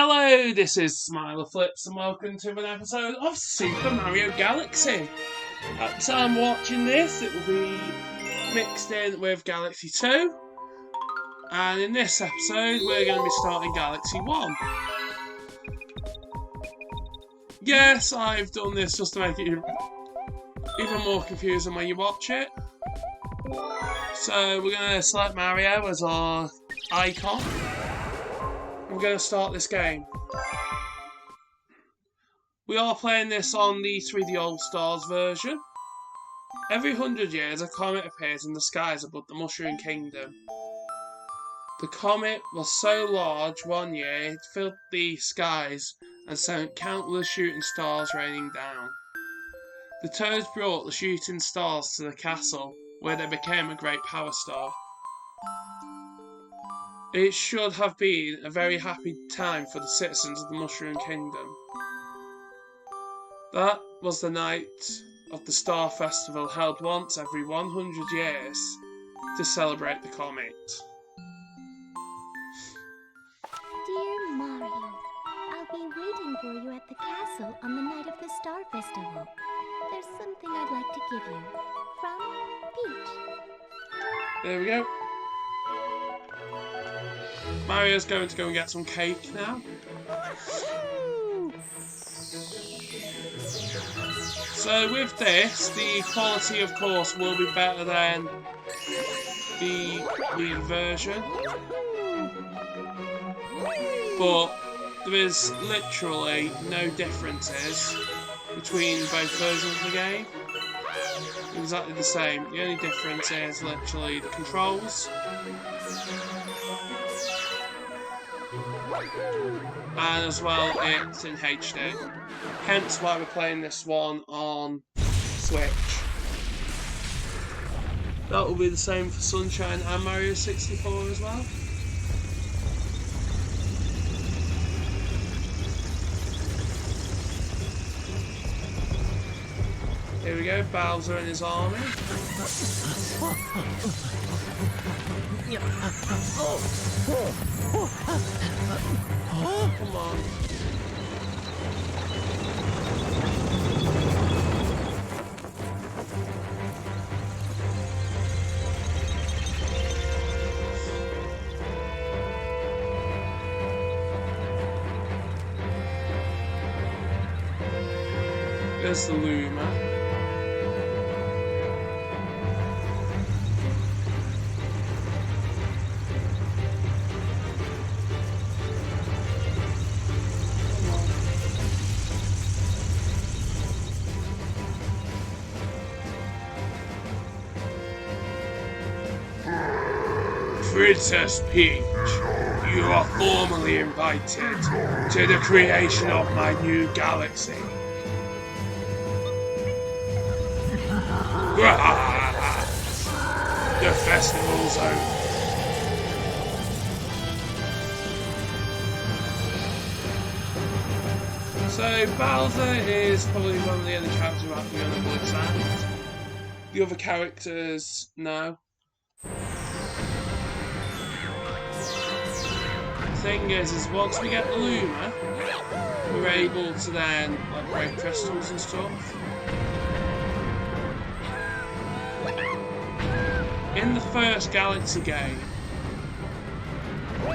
Hello, this is Smiler Flips and welcome to an episode of Super Mario Galaxy. At the time watching this, it will be mixed in with Galaxy 2. And in this episode, we're going to be starting Galaxy 1. Yes, I've done this just to make it even more confusing when you watch it. So we're going to select Mario as our icon. We're going to start this game. We are playing this on the 3D All-Stars version. Every 100 years a comet appears in the skies above the Mushroom Kingdom. The comet was so large one year it filled the skies and sent countless shooting stars raining down. The Toads brought the shooting stars to the castle, where they became a great power star. It should have been a very happy time for the citizens of the Mushroom Kingdom. That was the night of the Star Festival, held once every 100 years to celebrate the comet. Dear Mario, I'll be waiting for you at the castle on the night of the Star Festival. There's something I'd like to give you. From Peach. There we go. Mario's going to go and get some cake now. So with this, the quality of course will be better than the Wii version. But there is literally no differences between both versions of the game. Exactly the same. The only difference is literally the controls. And as well, it's in HD. Hence why we're playing this one on Switch. That will be the same for Sunshine and Mario 64 as well. Here we go, Bowser and his army. Come on. There's the Luma. Princess Peach, you are formally invited to the creation of my new galaxy. The festival's over. So Bowser is probably one of the only characters who have to be on the voice act. The other characters, no. Thing is once we get the Luma, we're able to then break crystals and stuff. In the first Galaxy game,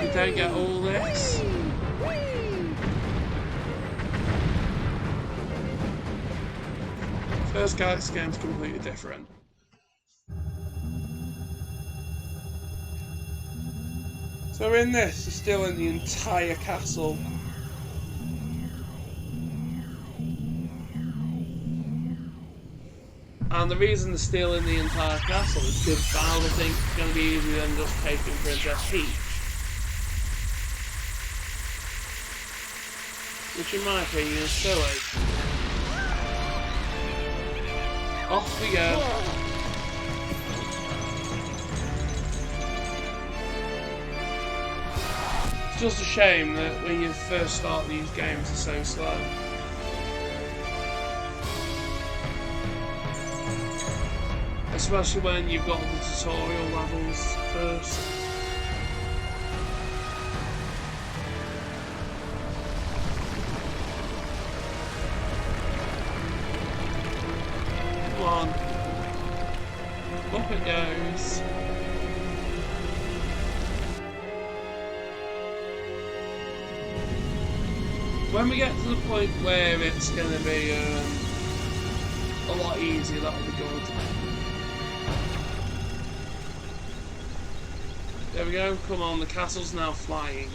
you don't get all this. First Galaxy game's completely different. So in this, you're still in the entire castle. And the reason they're still in the entire castle is because Bowser thinks it's going to be easier than just taking Princess Peach. Which in my opinion is silly. Off we go. It's just a shame that when you first start these games it's so slow. Especially when you've got the tutorial levels first. it goes. When we get to the point where it's going to be a lot easier, that'll be good. There we go, come on, the castle's now flying.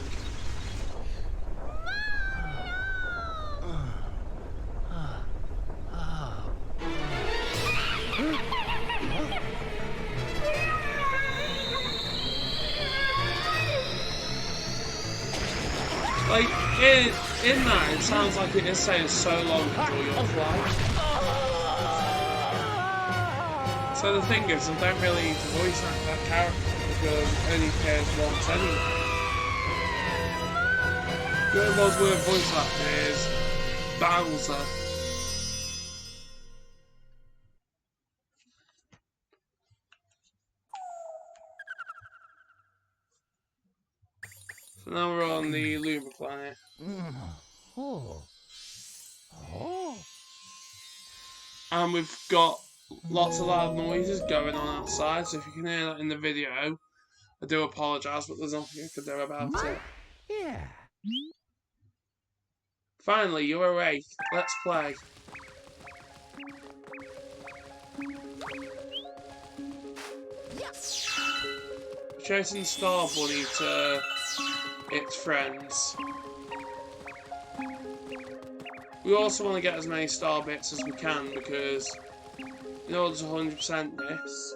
Like, in that, it sounds like it is saying so long enjoy your flight. So the thing is, I don't really need to voice act that character because it only appears once anyway. The ones with voice actor is Bowser. So now we're on the Luma planet. And we've got lots of loud noises going on outside, so if you can hear that in the video, I do apologise, but there's nothing I can do about it. Yeah. Finally, you're awake. Let's play. We're chasing Star Bunny to its friends. We also want to get as many star bits as we can because in order to 100% this,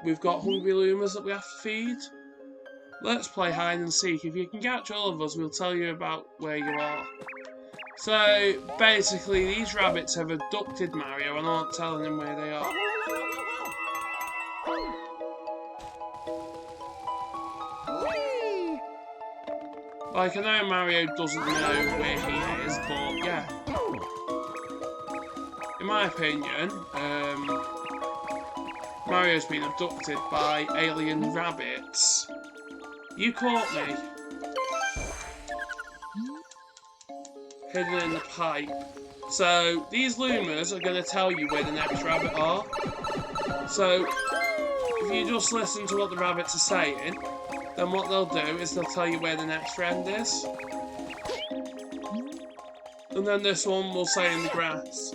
we've got hungry Lumas that we have to feed. Let's play hide and seek. If you can catch all of us, we'll tell you about where you are. So basically, these rabbits have abducted Mario and aren't telling him where they are. Like, I know Mario doesn't know where he is, but yeah. In my opinion, Mario's been abducted by alien rabbits. You caught me. Hidden in the pipe. So, these Lumas are going to tell you where the next rabbit are. So, if you just listen to what the rabbits are saying, then what they'll do is they'll tell you where the next friend is. And then this one will say in the grass.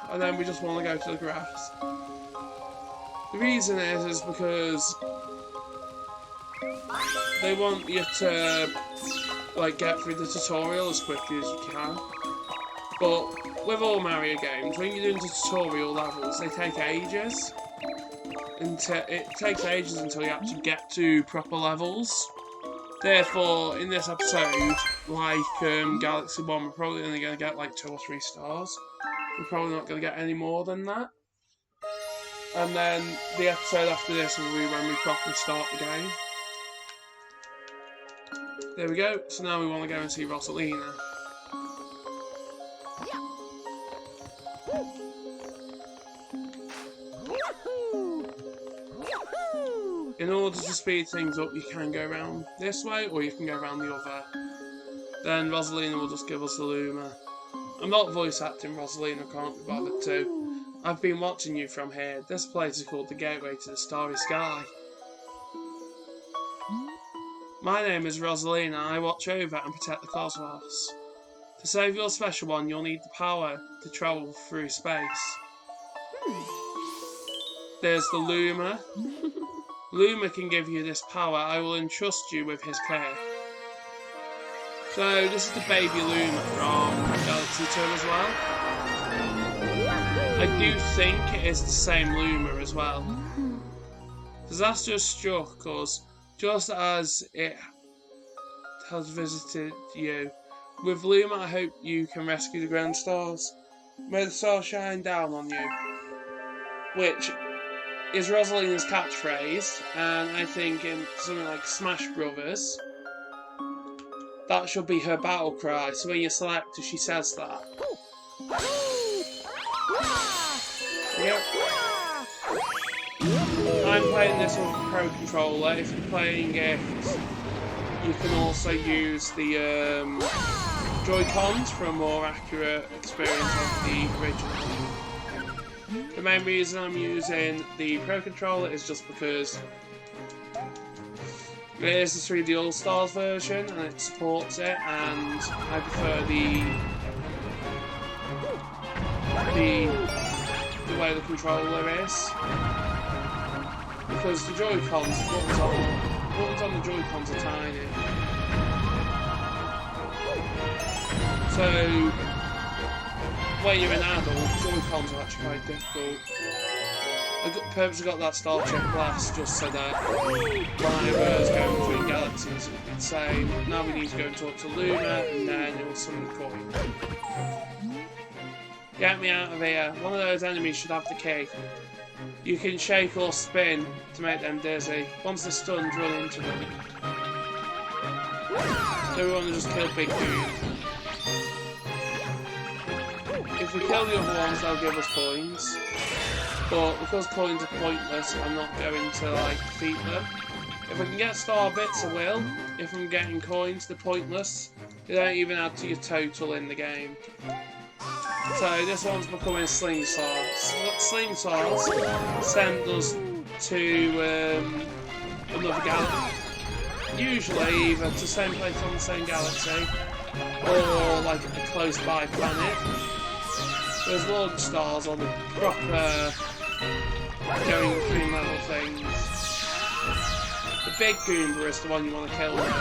And then we just want to go to the grass. The reason is because they want you to like get through the tutorial as quickly as you can. But with all Mario games, when you're doing the tutorial levels, they take ages. It takes ages until you actually get to proper levels. Therefore, in this episode, like Galaxy 1, we're probably only going to get like 2 or 3 stars. We're probably not going to get any more than that. And then the episode after this will be when we properly start the game. There we go. So now we want to go and see Rosalina. In order to speed things up, you can go around this way, or you can go around the other. Then Rosalina will just give us the Luma. I'm not voice acting Rosalina, can't be bothered to. I've been watching you from here. This place is called the Gateway to the Starry Sky. My name is Rosalina. I watch over and protect the cosmos. To save your special one, you'll need the power to travel through space. There's the Luma. Luma can give you this power. I will entrust you with his care. So this is the baby Luma from Galaxy 2 as well. I do think it is the same Luma as well. Disaster struck us just as it has visited you. With Luma, I hope you can rescue the Grand Stars. May the stars shine down on you. Which is Rosalina's catchphrase, and I think in something like Smash Brothers, that should be her battle cry. So when you select her, she says that. Yep. I'm playing this with a Pro Controller. If you're playing it, you can also use the Joy-Cons for a more accurate experience of the original The main reason I'm using the Pro Controller is just because it is the 3D All-Stars version and it supports it, and I prefer the way the controller is. Because the Joy-Cons, buttons on the Joy-Cons are tiny. So when you're an adult, Joy-Cons are actually quite difficult. I purposely got that Star Trek glass just so that when I was going between galaxies it would be the same. Now we need to go and talk to Luna, and then it will summon the coin. Get me out of here. One of those enemies should have the key. You can shake or spin to make them dizzy. Once they're stunned, run into them. So we want to just kill Big Goon. If we kill the other ones, they'll give us coins. But because coins are pointless, I'm not going to defeat them. If I can get star bits, I will. If I'm getting coins, they're pointless. They don't even add to your total in the game. So this one's becoming Slingshots. Slingshots send us to another galaxy. Usually either to the same place on the same galaxy, or a close by planet. There's launch stars on the proper going between level things. The big Goomba is the one you want to kill though.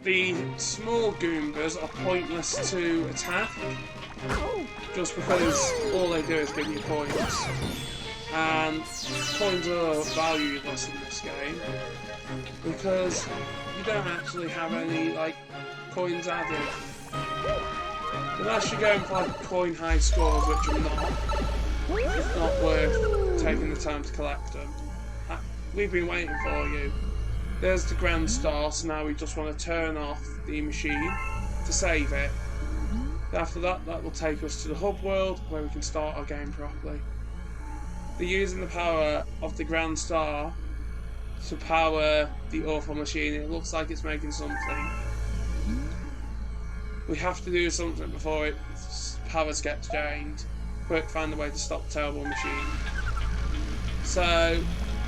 The small Goombas are pointless to attack, just because all they do is give you points. And coins are valueless in this game, because you don't actually have any coins added. Unless you're going for coin high scores, which I'm not, it's not worth taking the time to collect them. We've been waiting for you. There's the Grand Star, so now we just want to turn off the machine to save it. After that, that will take us to the hub world where we can start our game properly. They're using the power of the Grand Star to power the awful machine. It looks like it's making something. We have to do something before its powers get drained. Quick, find a way to stop the terrible machine. So,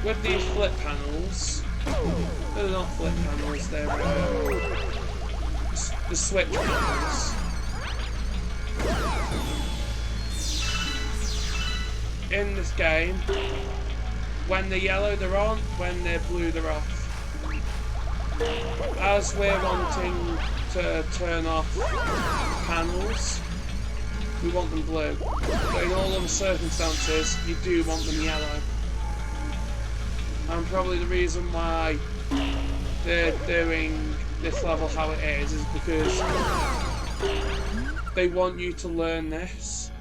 with these flip panels, they're not flip panels, they're the switch panels. In this game, when they're yellow they're on, when they're blue they're off. As we're wanting to turn off panels, we want them blue. But in all other circumstances, you do want them yellow. And probably the reason why they're doing this level how it is because they want you to learn this.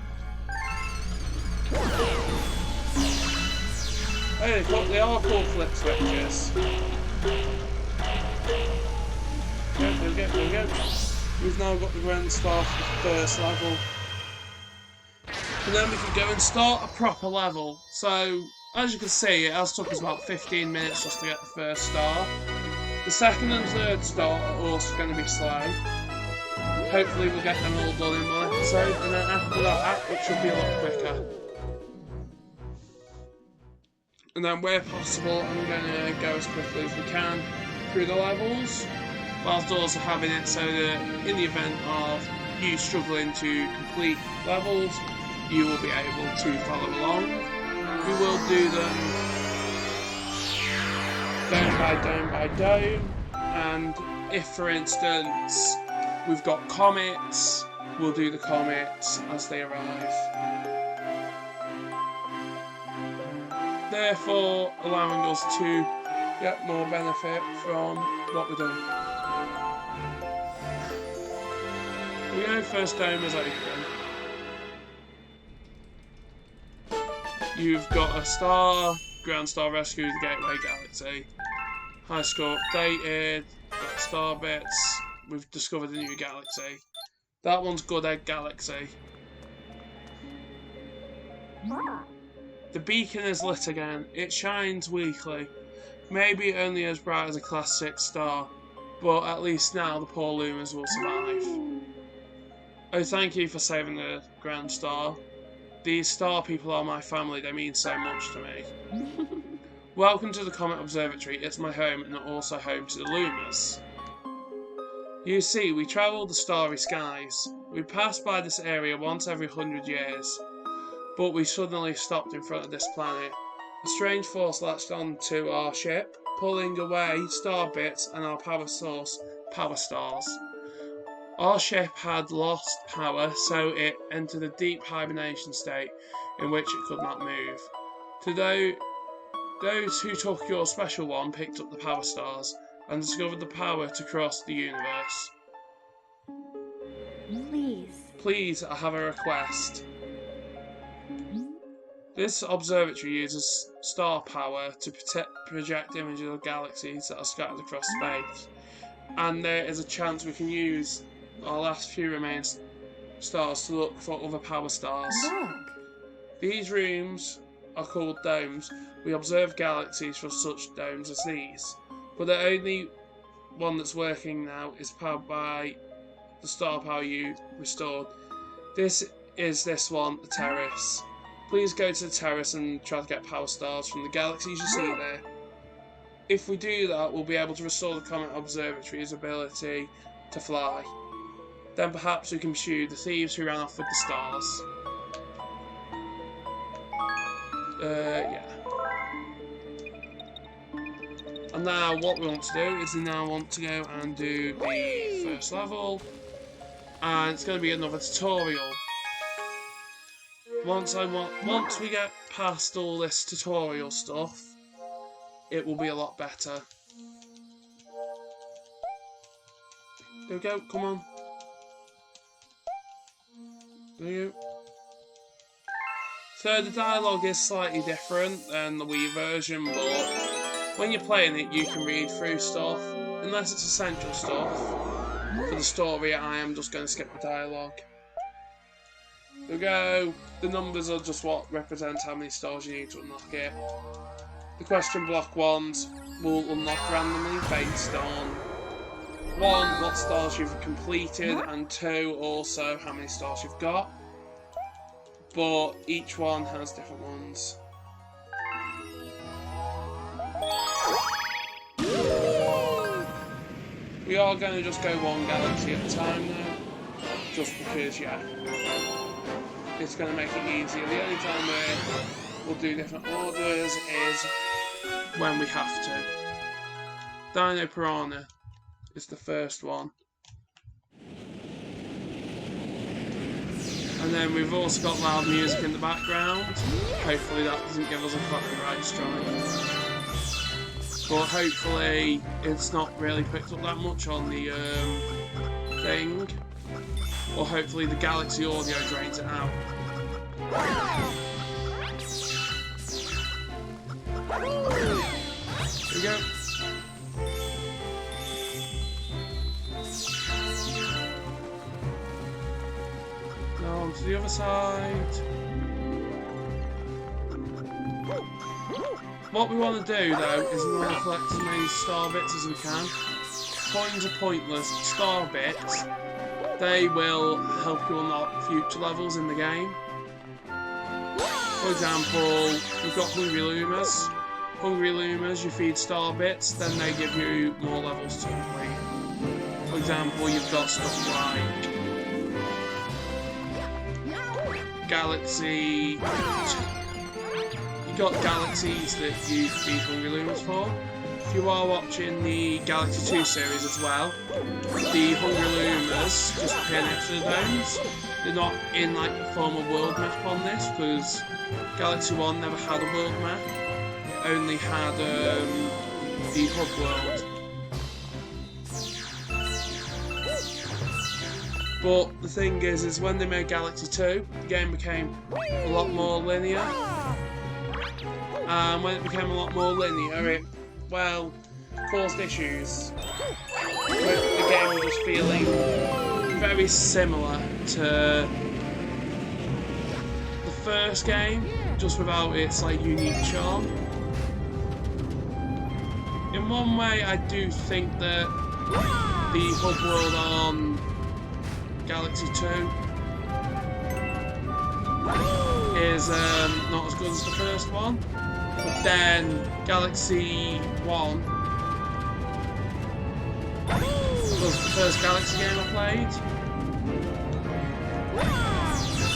Hey, they are called flip switches. There we go. We've now got the Grand Star for the first level. And then we can go and start a proper level. So, as you can see, it has took us about 15 minutes just to get the first star. The second and third star are also going to be slow. Hopefully we'll get them all done in one episode, and then after that, it should be a lot quicker. And then where possible, I'm going to go as quickly as we can through the levels, whilst also having it so that in the event of you struggling to complete levels, you will be able to follow along. We will do them dome by dome, and if for instance we've got comets, we'll do the comets as they arrive. Therefore allowing us to get more benefit from what we're doing. We go, first dome is open. You've got a star, Grand Star Rescue, the Gateway Galaxy. High score updated, got star bits, we've discovered a new galaxy. That one's Good Egg Galaxy. The beacon is lit again, it shines weakly. Maybe only as bright as a Class 6 star. But at least now the poor Lumas will survive. Oh, thank you for saving the Grand Star. These star people are my family, they mean so much to me. Welcome to the Comet Observatory, it's my home and also home to the Lumas. You see, we travel the starry skies. We pass by this area once every 100 years. But we suddenly stopped in front of this planet. A strange force latched onto our ship, pulling away star bits and our power source, power stars. Our ship had lost power, so it entered a deep hibernation state in which it could not move. Those who took your special one picked up the power stars and discovered the power to cross the universe. Please, I have a request. This observatory uses star power to project images of galaxies that are scattered across space. And there is a chance we can use our last few remaining stars to look for other power stars. Look. These rooms are called domes. We observe galaxies from such domes as these. But the only one that's working now is powered by the star power you restored. This is this one, the terrace. Please go to the terrace and try to get power stars from the galaxies you see there. If we do that, we'll be able to restore the Comet Observatory's ability to fly. Then perhaps we can pursue the thieves who ran off with the stars. Yeah. And now what we want to do is we now want to go and do the first level. And it's going to be another tutorial. Once we get past all this tutorial stuff, it will be a lot better. There we go, come on. There you go. So the dialogue is slightly different than the Wii version, but when you're playing it you can read through stuff. Unless it's essential stuff. For the story I am just going to skip the dialogue. There we go. The numbers are just what represent how many stars you need to unlock it. The question block ones will unlock randomly based on 1, what stars you've completed, and 2, also how many stars you've got. But each one has different ones. We are going to just go one galaxy at a time now. Just because, yeah. It's going to make it easier. The only time where we'll do different orders is when we have to. Dino Piranha is the first one. And then we've also got loud music in the background. Hopefully that doesn't give us a copyright strike. But hopefully it's not really picked up that much on the thing. Or hopefully the Galaxy audio drains it out. Here we go. Now on to the other side. What we want to do though is we want to collect as many star bits as we can. Coins are pointless. Star bits, they will help you unlock future levels in the game. For example, you've got Hungry Lumas. Hungry Lumas, you feed star bits, then they give you more levels to complete. For example, you've got stuff like Galaxy. You've got galaxies that you feed Hungry Lumas for. If you are watching the Galaxy 2 series as well, the Hungry Lumas just appear next to the domes. They're not in like the form of world map on this, because Galaxy 1 never had a world map. It only had the hub world. But the thing is when they made Galaxy 2, the game became a lot more linear. And when it became a lot more linear, it, well, caused issues. The game was just feeling very similar to the first game, just without its like unique charm. In one way, I do think that The hub world on Galaxy 2 is not as good as the first one, but then Galaxy 1 was the first Galaxy game I played,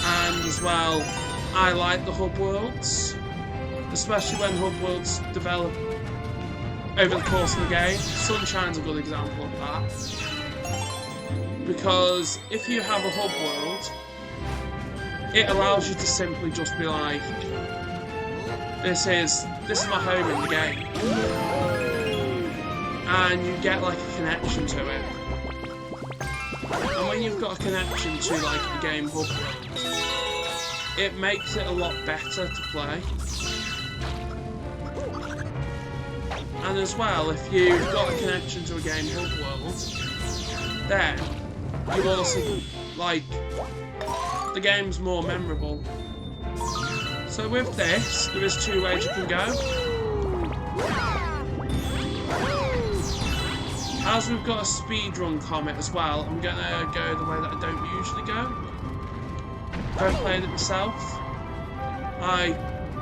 and as well I like the hub worlds, especially when hub worlds develop over the course of the game. Sunshine's a good example of that, because if you have a hub world, it allows you to simply just be like, this is my home in the game, and you get like a connection to it. And when you've got a connection to like a game hub world, it makes it a lot better to play. And as well, if you've got a connection to a game hub world, then you also, like, the game's more memorable. So with this, there is 2 ways you can go. As we've got a speedrun comet as well, I'm gonna go the way that I don't usually go. I've played it myself. I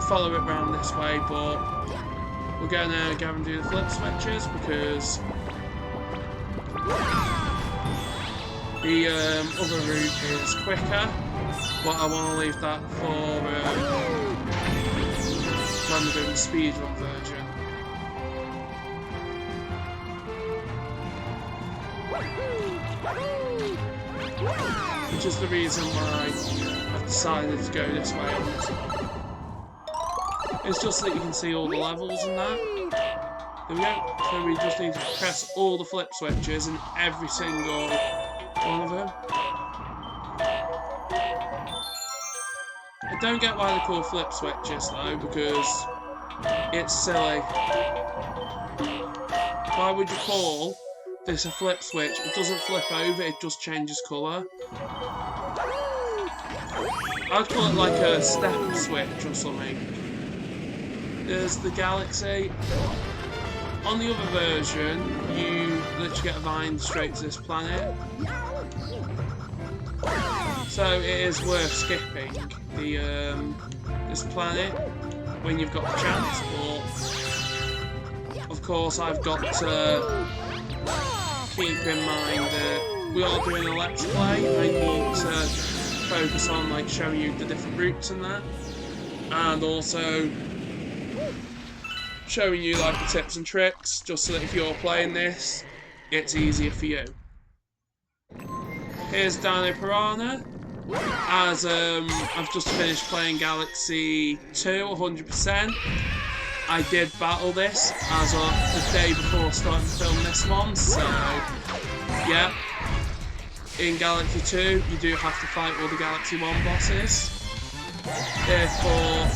follow it around this way, but we're gonna go and do the flip switches because the other route is quicker, but I want to leave that for when we're doing the speedrun version. Which is the reason why I've decided to go this way on this one. It's just so that you can see all the levels and that. There we go. So we just need to press all the flip switches in every single one of them. I don't get why they're called flip switches though, because it's silly. Why would you call this a flip switch? It doesn't flip over, it just changes colour. I'd call it like a step switch or something. There's the Galaxy. On the other version, you literally get a vine straight to this planet. So it is worth skipping the this planet when you've got the chance, but of course I've got to keep in mind that we are doing a let's play. I need to focus on like showing you the different routes and that, and also showing you like the tips and tricks, just so that if you're playing this, it's easier for you. Here's Dino Piranha. As I've just finished playing Galaxy 2 100%. I did battle this as of the day before starting to film this one, so yeah. In Galaxy 2, you do have to fight all the Galaxy 1 bosses. Therefore,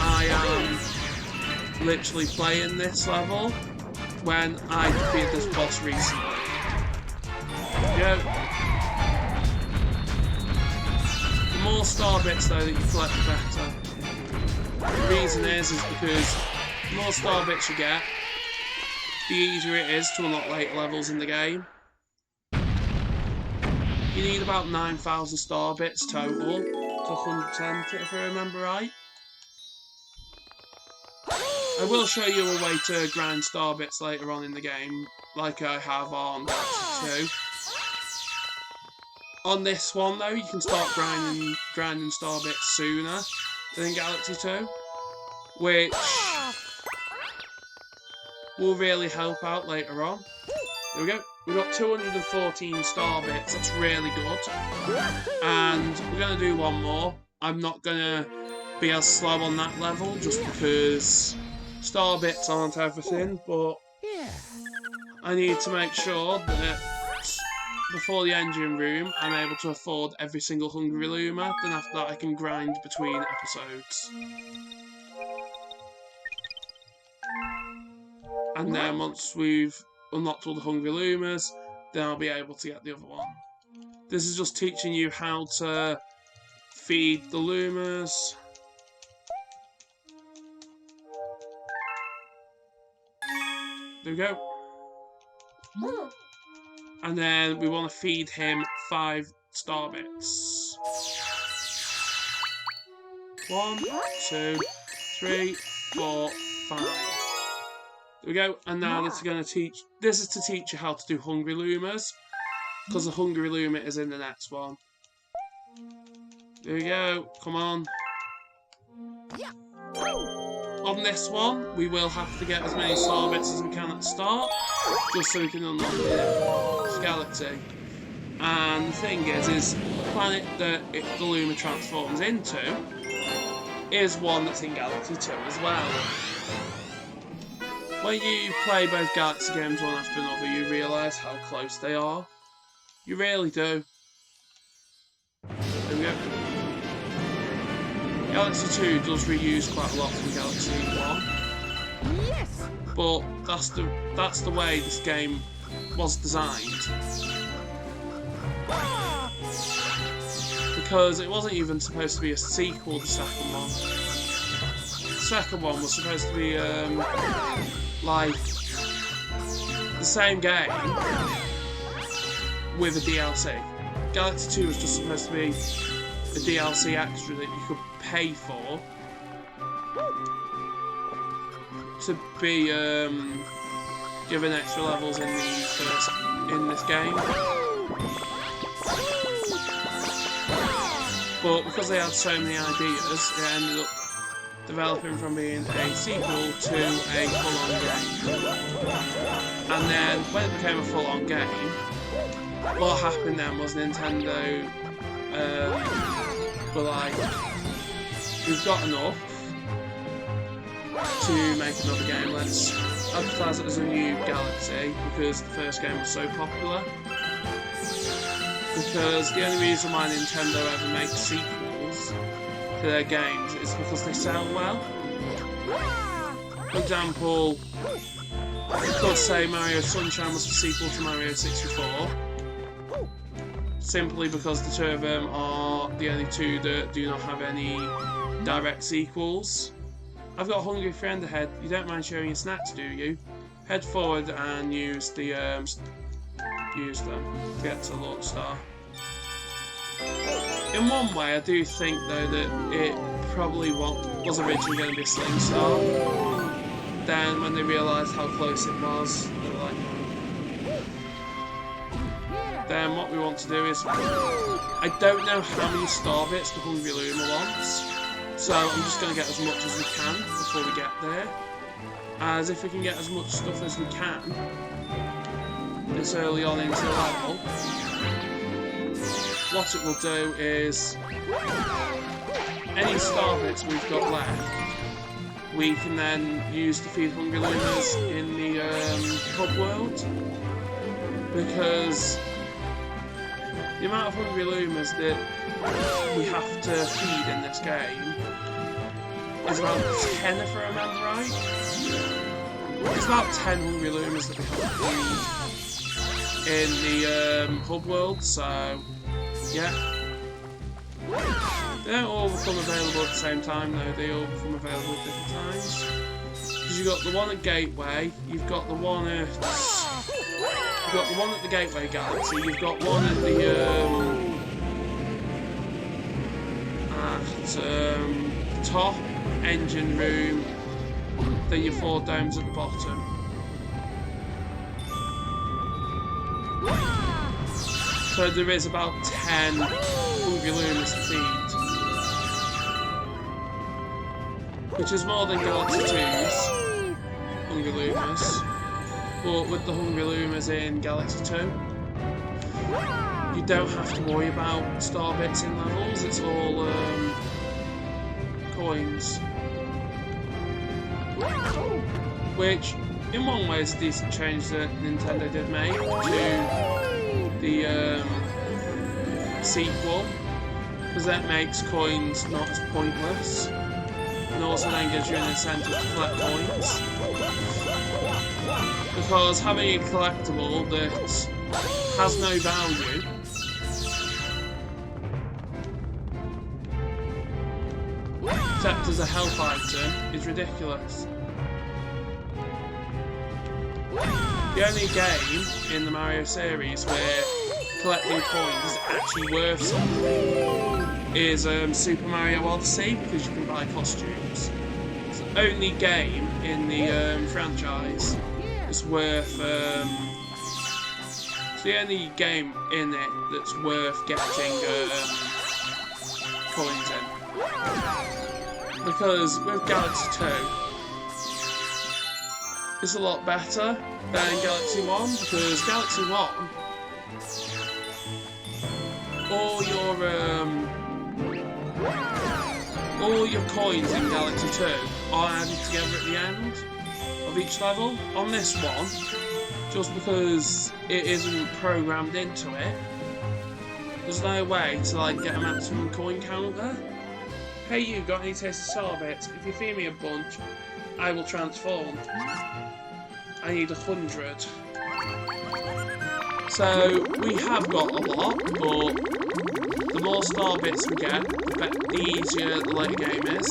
I am literally playing this level when I defeated this boss recently. Yeah. The more star bits though that you collect, the better. The reason is because the more star bits you get, the easier it is to unlock later levels in the game. You need about 9,000 star bits total to 100% it, if I remember right. I will show you a way to grind star bits later on in the game, like I have on Galaxy 2. On this one though, you can start grinding star bits sooner than in Galaxy 2, which will really help out later on. There we go. We've got 214 star bits. That's really good. And we're going to do one more. I'm not going to be as slow on that level just because star bits aren't everything, but I need to make sure that before the engine room I'm able to afford every single Hungry Luma, then after that I can grind between episodes. And then once we've unlocked all the Hungry Lumas, then I'll be able to get the other one. This is just teaching you how to feed the Lumas. There we go. And then we want to feed him 5 star bits. 1, 2, 3, 4, 5. There we go. And now this is to teach you how to do Hungry Lumas, because the Hungry Luma is in the next one. There we go. Come on. On this one, we will have to get as many star bits as we can at the start, just so we can unlock the galaxy. And the thing is the planet that the Luma transforms into is one that's in Galaxy 2 as well. When you play both Galaxy games one after another, you realise how close they are. You really do. There we go. Galaxy 2 does reuse quite a lot from Galaxy 1. Yes! But that's the way this game was designed. Because it wasn't even supposed to be a sequel to the second one. The second one was supposed to be like the same game with a DLC. Galaxy 2 was just supposed to be a DLC extra that you could pay for to be given extra levels in this game. But because they had so many ideas, it ended up developing from being a sequel to a full-on game. And then when it became a full-on game, what happened then was Nintendo were like, we've got enough to make another game, let's advertise it as a new Galaxy, because the first game was so popular. Because the only reason why Nintendo ever makes sequels to their games is because they sell well. For example, you could say Mario Sunshine was a sequel to Mario 64, simply because the two of them are the only two that do not have any direct sequels. I've got a hungry friend ahead. You don't mind sharing your snacks, do you? Head forward and use them to get to the Lord Star. In one way, I do think though that it probably was originally going to be a Sling Star. Then when they realised how close it was, they were like, then what we want to do is, I don't know how many star bits the Hungry Luma wants, so I'm just going to get as much as we can before we get there. As if we can get as much stuff as we can this early on into the level, what it will do is, any star bits we've got left, we can then use to feed Hungry Lumas in the hub world, because the amount of Hungry Lumas that we have to feed in this game is about 10, if I remember right. It's about 10 Hungry Lumas that we have to feed in the hub world, so yeah. They don't all become available at the same time though, they all become available at different times. Because you've got the one at Gateway, you've got the one at... You've got the one at the Gateway Galaxy, you've got one at the top engine room, then your 4 domes at the bottom. So there is about 10 Hungry Lumas to feed, which is more than Galaxy 2's Hungry Lumas. But with the Hungry Lumas in Galaxy 2, you don't have to worry about star bits in levels, it's all coins. Which, in one way, is a decent change that Nintendo did make to the sequel, because that makes coins not as pointless, and also then gives you an incentive to collect coins. Because having a collectible that has no value except as a health item is ridiculous. The only game in the Mario series where collecting coins is actually worth something is Super Mario Odyssey, because you can buy costumes. It's the only game in the franchise that's worth. It's the only game in it that's worth getting coins in. Because with Galaxy 2, it's a lot better than Galaxy 1, because Galaxy 1, all your coins in Galaxy 2 are added together at the end of each level. On this one, just because it isn't programmed into it, there's no way to like get a maximum coin counter. Hey you, got any taste of Starbits? If you feed me a bunch, I will transform. I need 100. So we have got a lot, but the more Starbits we get, the easier the later game is.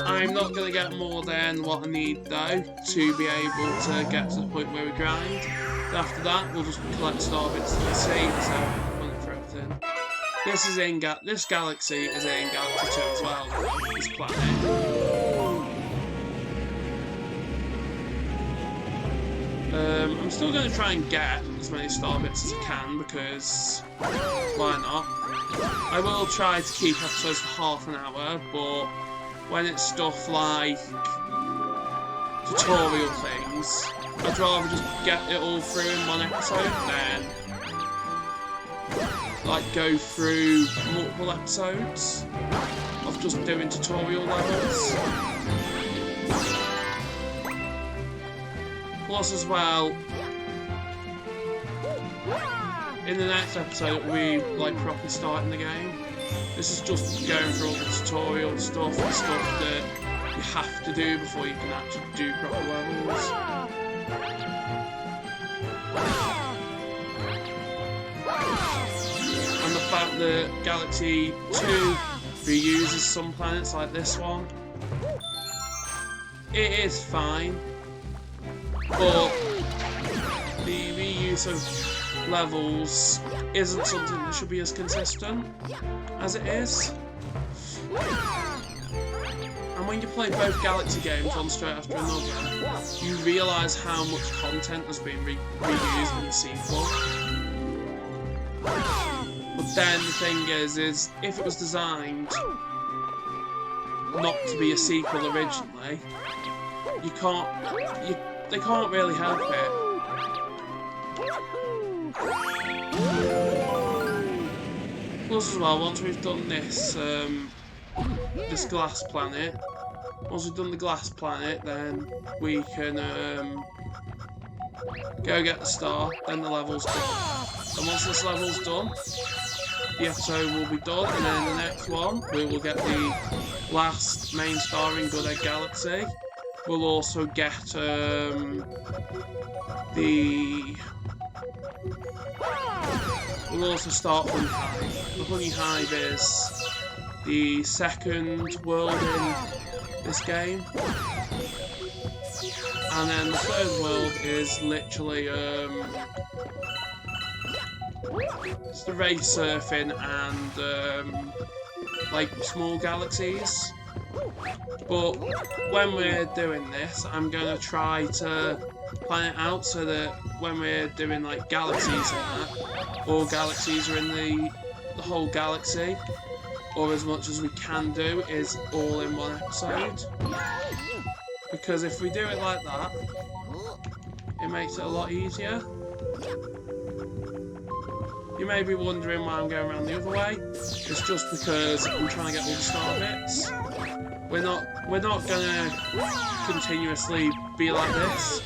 I'm not going to get more than what I need though to be able to get to the point where we grind. After that, we'll just collect Starbits to see, so run it for everything. This galaxy is in Galaxy 2 as well, this planet. I'm still going to try and get as many Starbits as I can, because why not? I will try to keep episodes for half an hour, but when it's stuff like tutorial things, I'd rather just get it all through in one episode than like go through multiple episodes of just doing tutorial levels. Plus as well, in the next episode we'll be like properly starting the game. This is just going through all the tutorial stuff and stuff that you have to do before you can actually do proper levels. And the fact that Galaxy 2 reuses some planets like this one, it is fine, but the reuse of levels isn't something that should be as consistent as it is. And when you play both Galaxy games one straight after another, you realise how much content has been reused in the sequel. But then the thing is if it was designed not to be a sequel originally, they can't really help it. Plus as well, once we've done this this glass planet, once we've done the glass planet, then we can go get the star, then the level's done. And once this level's done, the episode will be done, and then the next one, we will get the last main star in Good Egg Galaxy. We'll also get we'll also start Honey Hive. The Honey Hive is the second world in this game. And then the third world is literally it's the race surfing and like small galaxies. But when we're doing this, I'm going to try to plan it out so that when we're doing like galaxies and that, all galaxies are in the whole galaxy, or as much as we can do is all in one episode. Because if we do it like that, it makes it a lot easier. You may be wondering why I'm going around the other way. It's just because I'm trying to get all the star bits. We're not gonna continuously be like this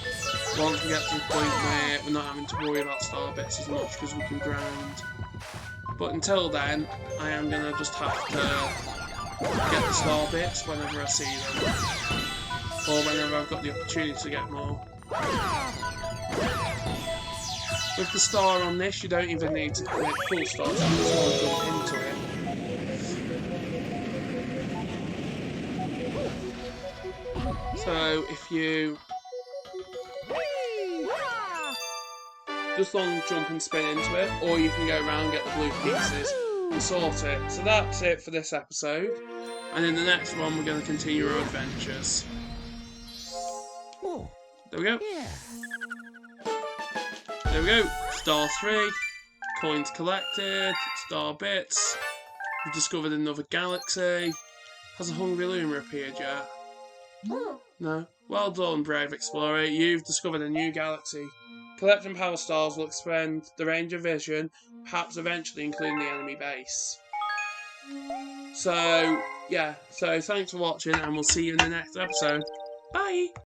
once we get to the point where we're not having to worry about star bits as much because we can grind. But until then, I am gonna just have to get the star bits whenever I see them, or whenever I've got the opportunity to get more. With the star on this, you don't even need to collect full stars, you just want to jump into it. So if you just long jump and spin into it, or you can go around and get the blue pieces and sort it. So that's it for this episode, and in the next one we're going to continue our adventures. There we go. There we go. Star 3, coins collected, star bits. We've discovered another galaxy. Has a hungry Luma appeared yet? No. Well done, brave explorer. You've discovered a new galaxy. Collecting power stars will expand the range of vision, perhaps eventually including the enemy base. So, yeah. So, thanks for watching, and we'll see you in the next episode. Bye!